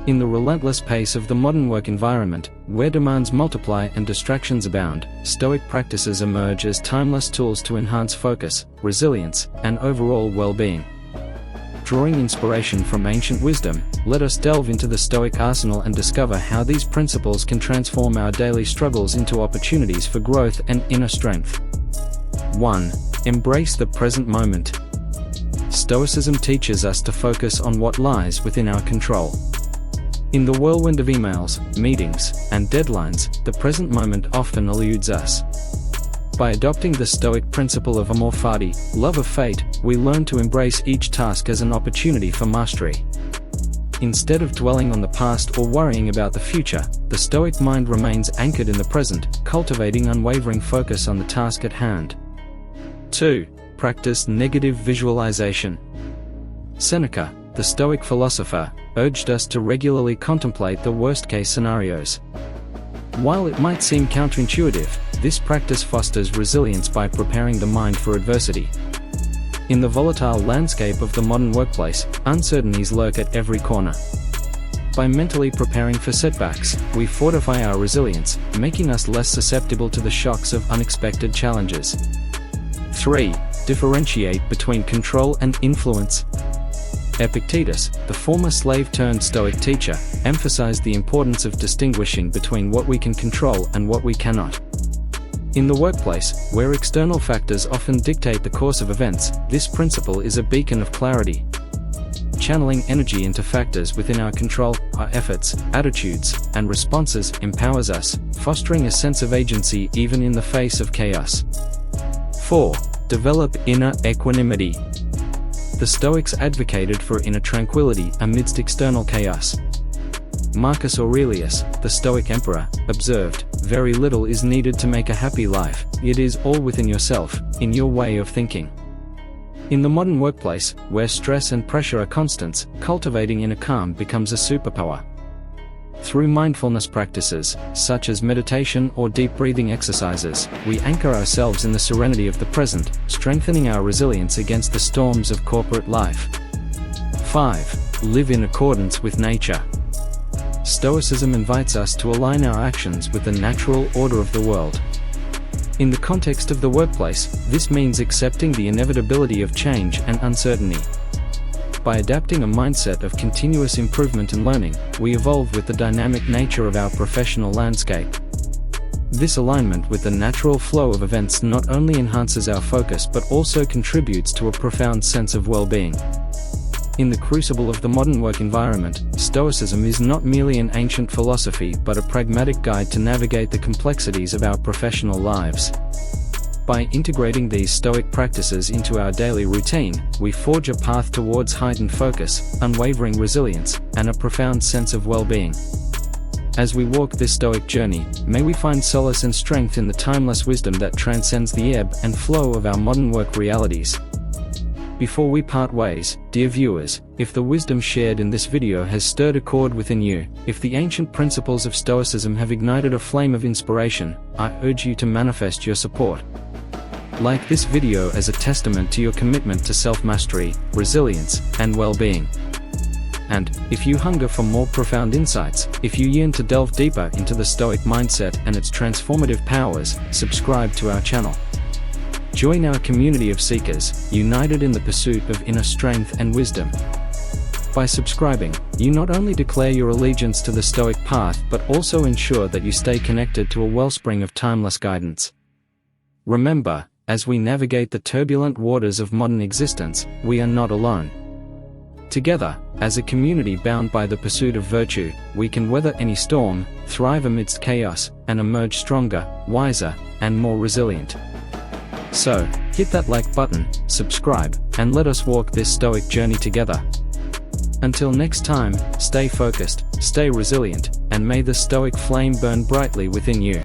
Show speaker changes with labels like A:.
A: In the relentless pace of the modern work environment, where demands multiply and distractions abound, Stoic practices emerge as timeless tools to enhance focus, resilience, and overall well-being. Drawing inspiration from ancient wisdom, let us delve into the Stoic arsenal and discover how these principles can transform our daily struggles into opportunities for growth and inner strength. 1. Embrace the present moment. Stoicism teaches us to focus on what lies within our control. In the whirlwind of emails, meetings, and deadlines, the present moment often eludes us. By adopting the Stoic principle of amor fati, love of fate, we learn to embrace each task as an opportunity for mastery. Instead of dwelling on the past or worrying about the future, the Stoic mind remains anchored in the present, cultivating unwavering focus on the task at hand. 2. Practice negative visualization. Seneca, the Stoic philosopher, urged us to regularly contemplate the worst-case scenarios. While it might seem counterintuitive, this practice fosters resilience by preparing the mind for adversity. In the volatile landscape of the modern workplace, uncertainties lurk at every corner. By mentally preparing for setbacks, we fortify our resilience, making us less susceptible to the shocks of unexpected challenges. 3. Differentiate between control and influence. Epictetus, the former slave-turned-Stoic teacher, emphasized the importance of distinguishing between what we can control and what we cannot. In the workplace, where external factors often dictate the course of events, this principle is a beacon of clarity. Channeling energy into factors within our control, our efforts, attitudes, and responses empowers us, fostering a sense of agency even in the face of chaos. 4. Develop inner equanimity. The Stoics advocated for inner tranquility amidst external chaos. Marcus Aurelius, the Stoic emperor, observed, "Very little is needed to make a happy life, it is all within yourself, in your way of thinking." In the modern workplace, where stress and pressure are constants, cultivating inner calm becomes a superpower. Through mindfulness practices, such as meditation or deep breathing exercises, we anchor ourselves in the serenity of the present, strengthening our resilience against the storms of corporate life. 5. Live in accordance with nature. Stoicism invites us to align our actions with the natural order of the world. In the context of the workplace, this means accepting the inevitability of change and uncertainty. By adapting a mindset of continuous improvement and learning, we evolve with the dynamic nature of our professional landscape. This alignment with the natural flow of events not only enhances our focus but also contributes to a profound sense of well-being. In the crucible of the modern work environment, Stoicism is not merely an ancient philosophy but a pragmatic guide to navigate the complexities of our professional lives. By integrating these Stoic practices into our daily routine, we forge a path towards heightened focus, unwavering resilience, and a profound sense of well-being. As we walk this Stoic journey, may we find solace and strength in the timeless wisdom that transcends the ebb and flow of our modern work realities. Before we part ways, dear viewers, if the wisdom shared in this video has stirred a chord within you, if the ancient principles of Stoicism have ignited a flame of inspiration, I urge you to manifest your support. Like this video as a testament to your commitment to self-mastery, resilience, and well-being. And, if you hunger for more profound insights, if you yearn to delve deeper into the Stoic mindset and its transformative powers, subscribe to our channel. Join our community of seekers, united in the pursuit of inner strength and wisdom. By subscribing, you not only declare your allegiance to the Stoic path but also ensure that you stay connected to a wellspring of timeless guidance. Remember, as we navigate the turbulent waters of modern existence, we are not alone. Together, as a community bound by the pursuit of virtue, we can weather any storm, thrive amidst chaos, and emerge stronger, wiser, and more resilient. So, hit that like button, subscribe, and let us walk this Stoic journey together. Until next time, stay focused, stay resilient, and may the Stoic flame burn brightly within you.